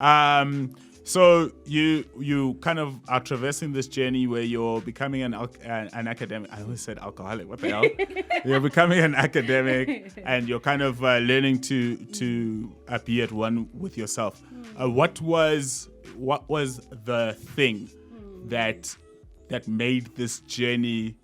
So you kind of are traversing this journey where you're becoming an academic. I always said alcoholic. What the hell? You're becoming an academic, and you're kind of learning to be at one with yourself. What was the thing that made this journey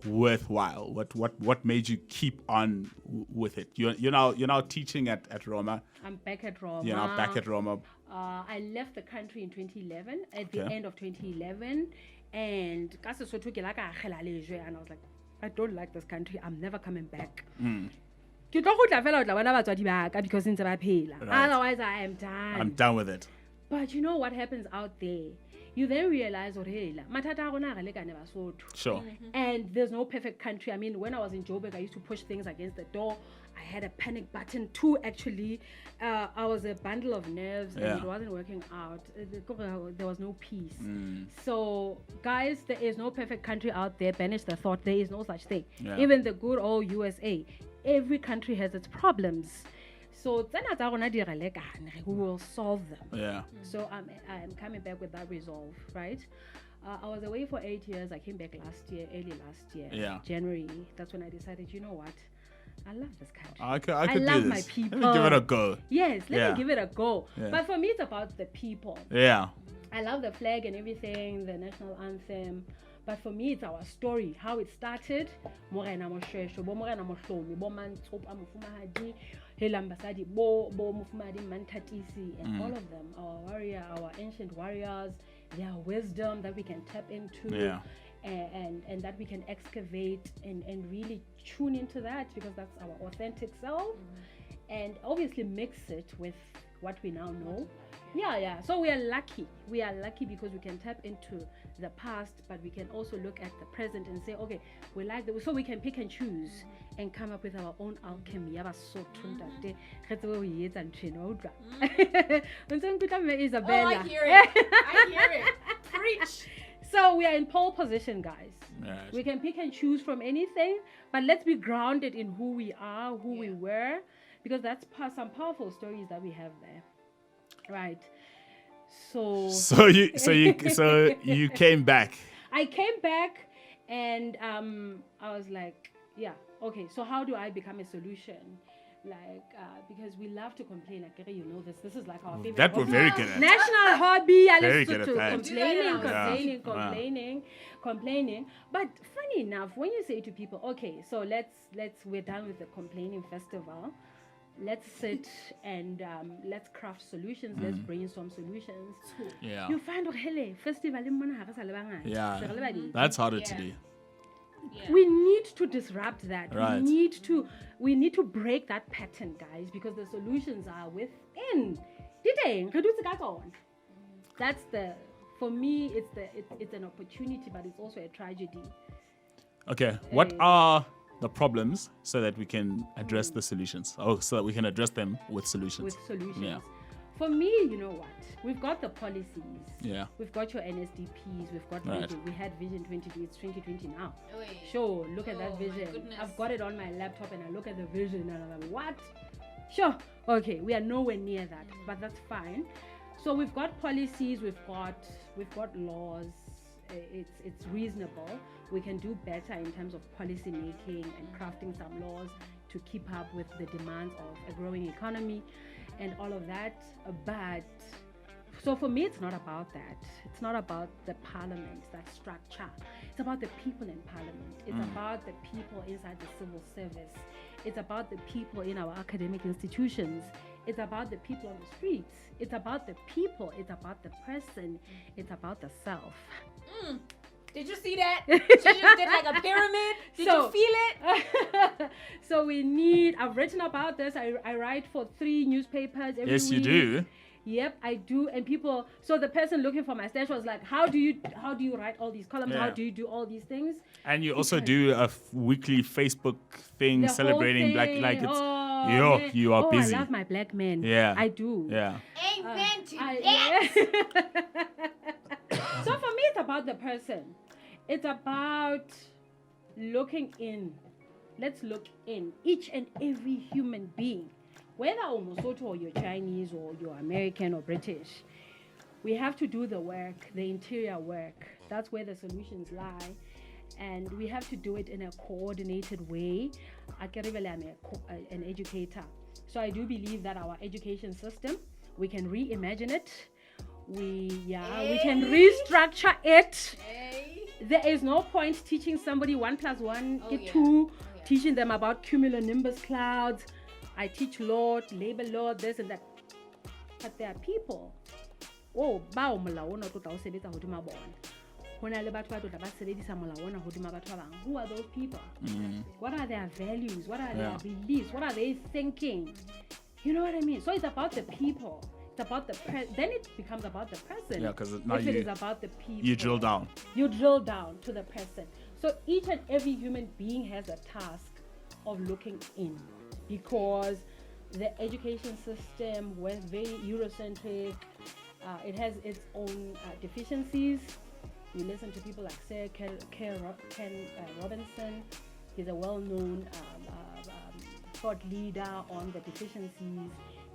worthwhile? What made you keep on with it? You're now teaching at Roma. I'm back at Roma. You're now back at Roma. I left the country in 2011, at the end of 2011, and I was like, I don't like this country. I'm never coming back. Because otherwise I am done. I'm done with it. But you know what happens out there? You then realize, Sure. And there's no perfect country. I mean, when I was in Joburg, I used to push things against the door. I had a panic button too, actually. I was a bundle of nerves and it wasn't working out. There was no peace. So, guys, there is no perfect country out there. Banish the thought. There is no such thing. Yeah. Even the good old USA. Every country has its problems. So, we will solve them. Yeah. So I'm coming back with that resolve, right? I was away for 8 years. I came back early last year, January. That's when I decided, you know what? I love this country. I could love do this. My people. Let me give it a go. Yes, let me give it a go. Yeah. But for me, it's about the people. Yeah. I love the flag and everything, the national anthem. But for me, it's our story, how it started. Morena Moshesho, Bo Morena Moshlomi, Bo Mantop Amufumahadi, Helambasadi, Bo Mufumadi Mantatisi, and all of them, our ancient warriors, their wisdom that we can tap into. Yeah. And that we can excavate and really tune into that, because that's our authentic self, and obviously mix it with what we now know. So we are lucky because we can tap into the past, but we can also look at the present and say, okay, we like that, so we can pick and choose and come up with our own alchemy. I hear it. Preach. So we are in pole position, guys. Right. We can pick and choose from anything, but let's be grounded in who we are, who we were, because that's some powerful stories that we have there, right? So you came back. I came back, and I was like, okay. So how do I become a solution? Because we love to complain. You know this. This is like our favorite. That we're very good at. National hobby. Very good at that. Complaining. But funny enough, when you say to people, okay, so we're done with the complaining festival. Let's sit and let's craft solutions. Let's brainstorm solutions. Yeah. You find festival. That's harder to do. Yeah. We need to disrupt that. Right. We need to break that pattern, guys, because the solutions are within. That's for me, it's an opportunity, but it's also a tragedy. Okay. What are the problems so that we can address the solutions? So that we can address them with solutions. Yeah. For me, you know what? We've got the policies. Yeah. We've got your NSDPs. We've got vision. We had Vision 2020. It's 2020 now. Oy. Sure, look at that vision. I've got it on my laptop and I look at the vision and I'm like, what? Sure. Okay, we are nowhere near that, but that's fine. So we've got policies. We've got laws. It's reasonable. We can do better in terms of policy making and crafting some laws to keep up with the demands of a growing economy and all of that. But so for me, it's not about that. It's not about the parliament, that structure. It's about the people in parliament. It's about the people inside the civil service. It's about the people in our academic institutions. It's about the people on the streets. It's about the people. It's about the person. It's about the self. Did you see that? She just did like a pyramid. Did you feel it? So I've written about this. I write for 3 newspapers every week. Yes, you do. Yep, I do. And people, so the person looking for my stash was like, how do you write all these columns? Yeah. How do you do all these things? And you also do a weekly Facebook thing celebrating black, like it's you are busy. I love my black men. Yeah. I do. Yeah. Amen to that. So for me, it's about the person. It's about looking in. Let's look in. Each and every human being. whether you're Mosotho or you're Chinese or you're American or British, we have to do the work, the interior work. That's where the solutions lie. And we have to do it in a coordinated way. I'm an educator. So I do believe that our education system, we can reimagine it. We can restructure it. There is no point teaching somebody 1 + 1 = 2, teaching them about cumulonimbus clouds. I teach law, labor law, this and that. But there are people. Oh, bao molao ona tlo tla o sebetsa hodima bona. Hona le batho ba tlo tla ba sebedisa molao ona hodima batho ba bang. Who are those people? What are their values? What are their beliefs? What are they thinking? You know what I mean? So it's about the people. It's about the then it becomes about the person. Yeah, because now if it is about the people, you drill down. You drill down to the person. So each and every human being has a task of looking in, because the education system was very Eurocentric. It has its own deficiencies. You listen to people like Sir Ken Robinson. He's a well-known thought leader on the deficiencies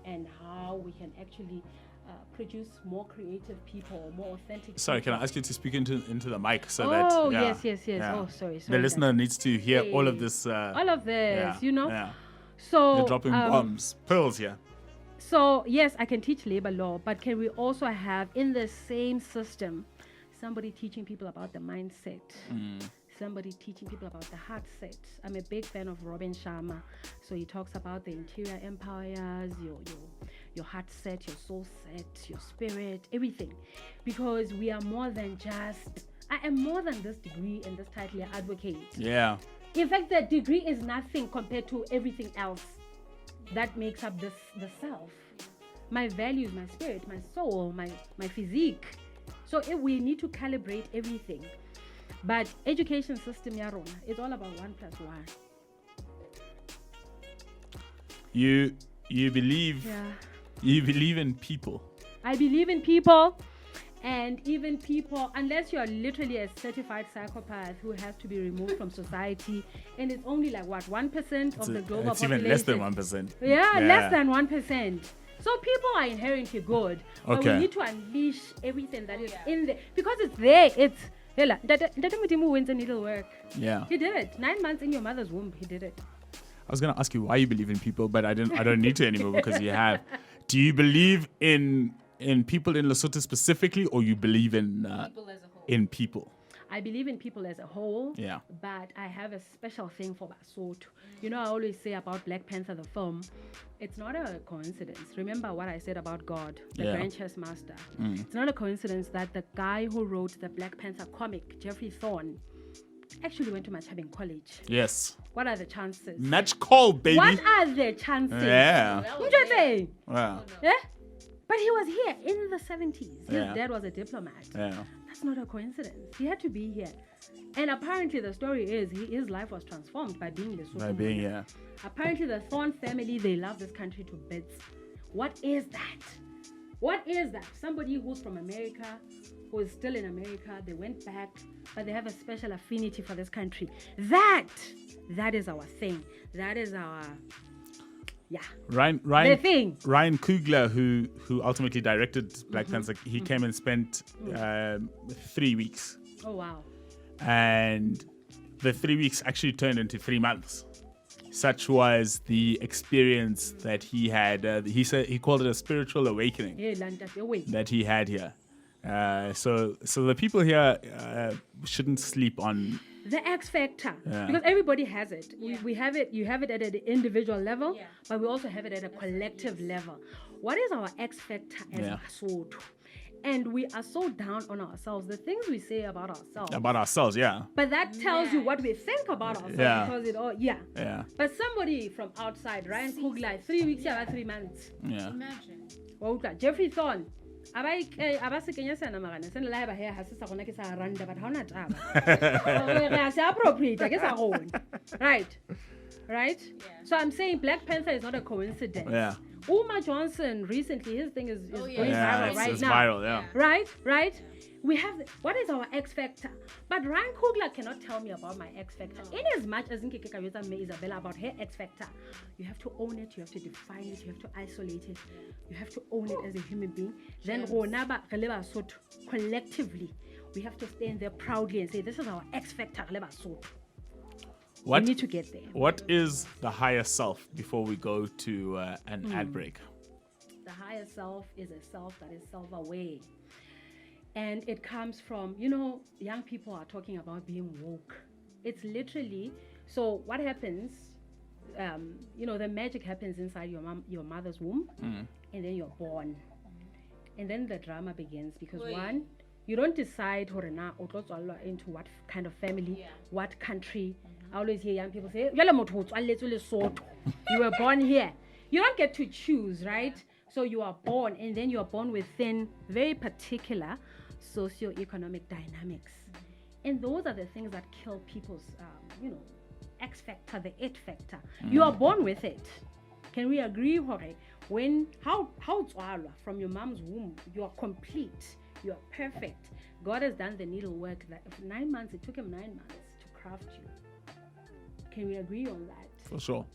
and how we can actually produce more creative people, more authentic. Sorry, people. can I ask you to speak into the mic so yes. Yeah. Oh, sorry. The listener needs to hear all of this. All of this, you know. Yeah. So You're dropping bombs, pearls here. So yes, I can teach labor law, but can we also have in the same system somebody teaching people about the mindset? Somebody teaching people about the heart set. I'm a big fan of Robin Sharma. So he talks about the interior empires, your heart set, your soul set, your spirit, everything. Because we are more than just, I am more than this degree and this title I advocate. Yeah. In fact, the degree is nothing compared to everything else that makes up the self. My values, my spirit, my soul, my physique. So we need to calibrate everything. But education system yarona, it's all about 1 + 1. You believe in people. I believe in people, and even people, unless you are literally a certified psychopath who has to be removed from society, and it's only like 1% of the global it's population. even less than 1%. Yeah, less than 1%. So people are inherently good, but we need to unleash everything that is in there, because it's there. It's Dada Mudimu wins a needle work. Yeah. He did it. 9 months in your mother's womb, he did it. I was gonna ask you why you believe in people, but I don't need to anymore because you have. Do you believe in people in Lesotho specifically, or you believe in People as a whole. in people? I believe in people as a whole. Yeah. But I have a special thing for Basotho. You know, I always say about Black Panther, the film, it's not a coincidence. Remember what I said about God, the Grand Chess Master. It's not a coincidence that the guy who wrote the Black Panther comic, Jeffrey Thorne, actually went to Machabeng College. Yes. What are the chances? Match call, baby. What are the chances? Yeah. Yeah? But he was here in the 70s. His dad was a diplomat. Yeah. That's not a coincidence. He had to be here. And apparently the story is his life was transformed by being Lesotho. By being here. Apparently the Thorne family, they love this country to bits. What is that? What is that? Somebody who's from America, who is still in America, they went back, but they have a special affinity for this country. That is our thing. That is our... Yeah. Ryan Coogler, who ultimately directed Black Panther, he came and spent 3 weeks. Oh wow. And the 3 weeks actually turned into 3 months. Such was the experience that he had. He said he called it a spiritual awakening that he had here. So the people here shouldn't sleep on the X factor, because everybody has it. We have it. You have it at an individual level, but we also have it at a collective level. What is our X factor as Basotho? And we are so down on ourselves. The things we say about ourselves. But that tells you what we think about ourselves. Because it all, But somebody from outside, Ryan Coogler, 3 weeks, 3 months. Yeah. Imagine. Jeffrey Thorne. Aba se kenya sana magana se nla ba he ha se sa gona ke sa randa but ha ona taba re se appropriate ke sa gona right so I'm saying Black Panther is not a coincidence. Uma Johnson recently, his thing is going viral right it's now. Viral, right we have what is our X factor? But Ryan Coogler cannot tell me about my X factor. In as much as Nkeke Kayota me Isabella about her X factor, you have to own it, you have to define it, you have to isolate it, you have to own it as a human being. Then collectively, we have to stand there proudly and say, this is our X factor. We need to get there. What is the higher self before we go to an ad break? The higher self is a self that is self-aware. And it comes from, young people are talking about being woke. It's literally, so what happens, the magic happens inside your mother's womb, and then you're born. And then the drama begins because one, you don't decide into what kind of family, what country. I always hear young people say, you were born here. You don't get to choose, right? So you are born, and then you are born within very particular socioeconomic dynamics. And those are the things that kill people's, X factor, the it factor. You are born with it. Can we agree, Jorge? How from your mom's womb, you are complete, you are perfect. God has done the needlework that 9 months, it took him 9 months to craft you. Can we agree on that? For sure.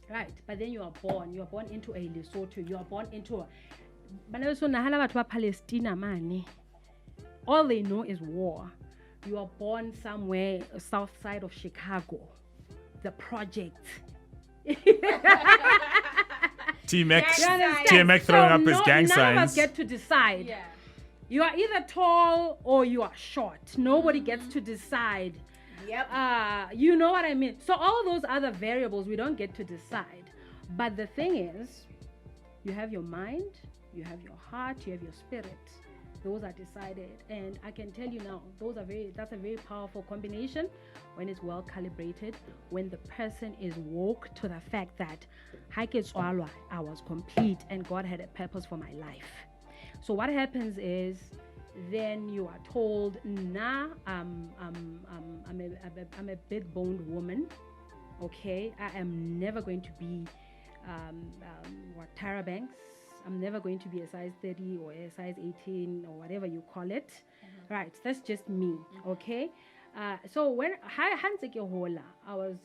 Right, but then you are born into a Lesotho, you are born into a all they know is war. You are born somewhere south side of Chicago, the project. TMX throwing up his gang signs. None of us get to decide. Yeah. You are either tall or you are short. Nobody gets to decide. Yep. You know what I mean? So all those other variables we don't get to decide. But the thing is, you have your mind, you have your heart, you have your spirit. Those are decided. And I can tell you now, that's a very powerful combination when it's well calibrated, when the person is woke to the fact that I was complete and God had a purpose for my life. So what happens is, then you are told, I'm a big boned woman. Okay, I am never going to be Tara Banks. I'm never going to be a size 30 or a size 18 or whatever you call it. Right, that's just me. Okay. So when I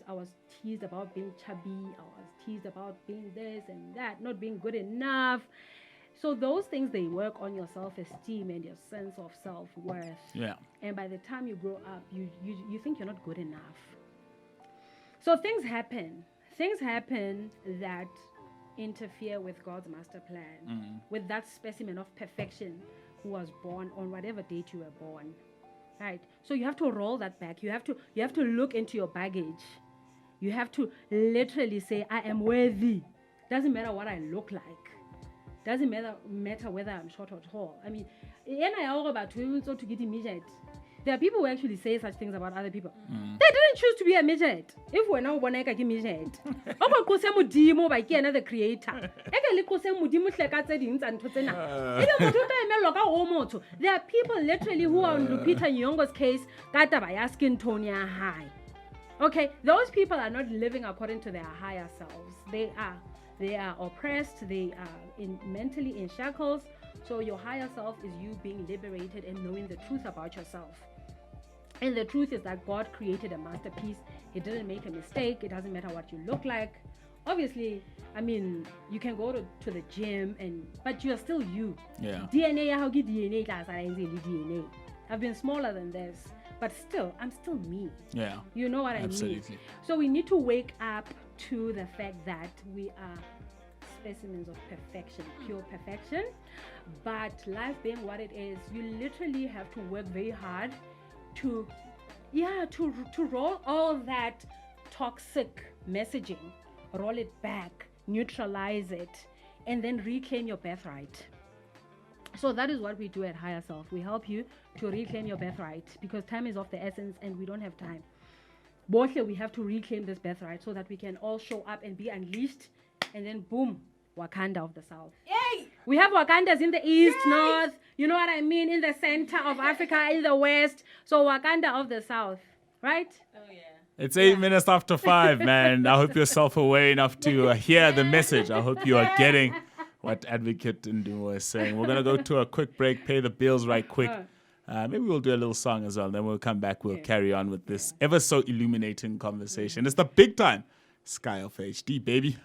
was teased about being chubby. I was teased about being this and that, not being good enough. So those things, they work on your self-esteem and your sense of self-worth. Yeah. And by the time you grow up, you think you're not good enough. So things happen that interfere with God's master plan, with that specimen of perfection who was born on whatever date you were born. Right? So you have to roll that back. You have to look into your baggage. You have to literally say, I am worthy. Doesn't matter what I look like. Doesn't matter whether I'm short or tall. I mean, there are people who actually say such things about other people. They didn't choose to be a midget. If we're now one like a midget, the creator. There are people literally who are on Lupita Nyong'o's case, asking Tonya high. Okay, those people are not living according to their higher selves. They are oppressed. They are mentally in shackles. So your higher self is you being liberated and knowing the truth about yourself. And the truth is that God created a masterpiece. He didn't make a mistake. It doesn't matter what you look like. Obviously, I mean, you can go to the gym, but you are still you. Yeah. DNA. I've been smaller than this, but still, I'm still me. Yeah. You know what Absolutely. I mean? So we need to wake up to the fact that we are specimens of perfection, pure perfection. But life being what it is, you literally have to work very hard to roll all that toxic messaging, roll it back, neutralize it, and then reclaim your birthright. So that is what we do at Higher Self. We help you to reclaim your birthright because time is of the essence and we don't have time. Both we have to reclaim this birthright so that we can all show up and be unleashed, and then boom, Wakanda of the South. Yay! We have Wakandas in the east, north, you know what I mean, in the center of Africa, in the west. So Wakanda of the South, right? Oh, yeah. It's 8 minutes after 5, man. I hope you're self-aware enough to hear the message. I hope you are getting what Advocate Ndumo is saying. We're going to go to a quick break, pay the bills right quick. Maybe we'll do a little song as well. Then we'll come back. We'll carry on with this ever so illuminating conversation. It's the big time Sky of HD, baby.